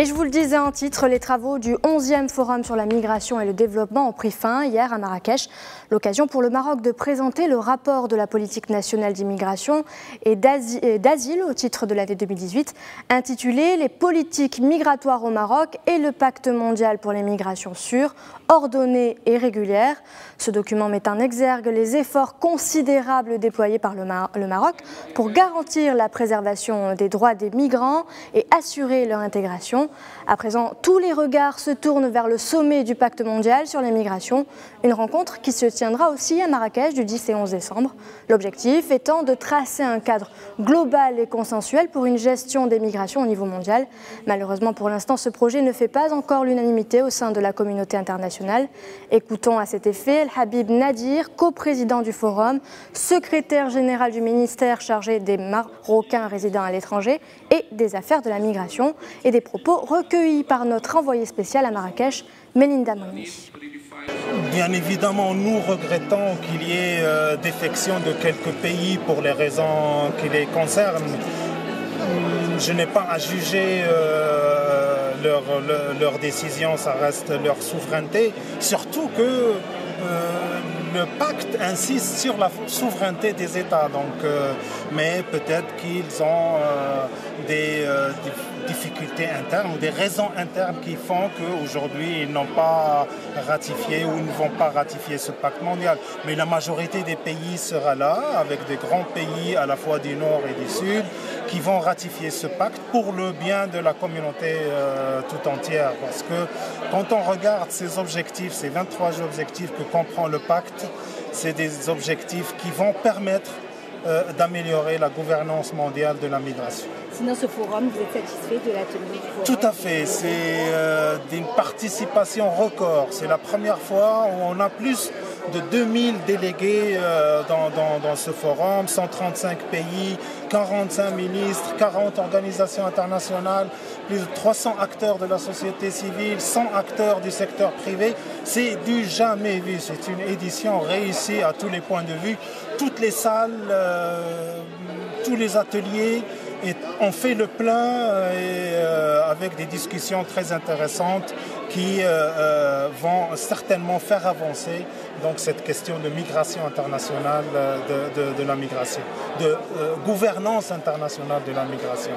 Et je vous le disais en titre, les travaux du 11e Forum sur la migration et le développement ont pris fin hier à Marrakech. L'occasion pour le Maroc de présenter le rapport de la politique nationale d'immigration et d'asile au titre de l'année 2018, intitulé « Les politiques migratoires au Maroc et le pacte mondial pour les migrations sûres, ordonnées et régulières ». Ce document met en exergue les efforts considérables déployés par le Maroc pour garantir la préservation des droits des migrants et assurer leur intégration. À présent, tous les regards se tournent vers le sommet du pacte mondial sur les migrations, une rencontre qui se tiendra aussi à Marrakech du 10 et 11 décembre. L'objectif étant de tracer un cadre global et consensuel pour une gestion des migrations au niveau mondial. Malheureusement, pour l'instant, ce projet ne fait pas encore l'unanimité au sein de la communauté internationale. Écoutons à cet effet El Habib Nadir, coprésident du Forum, secrétaire général du ministère chargé des Marocains résidant à l'étranger et des affaires de la migration, et des propos recueillis par notre envoyée spéciale à Marrakech, Melinda Moini. Bien évidemment, nous regrettons qu'il y ait défection de quelques pays pour les raisons qui les concernent. Je n'ai pas à juger leur décision, ça reste leur souveraineté, surtout que le pacte insiste sur la souveraineté des États, mais peut-être qu'ils ont des difficultés internes ou des raisons internes qui font qu'aujourd'hui ils n'ont pas ratifié ou ne vont pas ratifier ce pacte mondial. Mais la majorité des pays sera là, avec des grands pays à la fois du Nord et du Sud, qui vont ratifier ce pacte pour le bien de la communauté tout entière. Parce que quand on regarde ces objectifs, ces 23 objectifs que comprend le pacte, c'est des objectifs qui vont permettre d'améliorer la gouvernance mondiale de la migration. Sinon, ce forum, vous êtes satisfait de la tenue du forum? Tout à fait. C'est une participation record. C'est la première fois où on a plus de 2000 délégués dans ce forum, 135 pays, 45 ministres, 40 organisations internationales, plus de 300 acteurs de la société civile, 100 acteurs du secteur privé. C'est du jamais vu. C'est une édition réussie à tous les points de vue. Toutes les salles, tous les ateliers, et on fait le plein avec des discussions très intéressantes qui vont certainement faire avancer donc, cette question de migration internationale de la migration, de gouvernance internationale de la migration.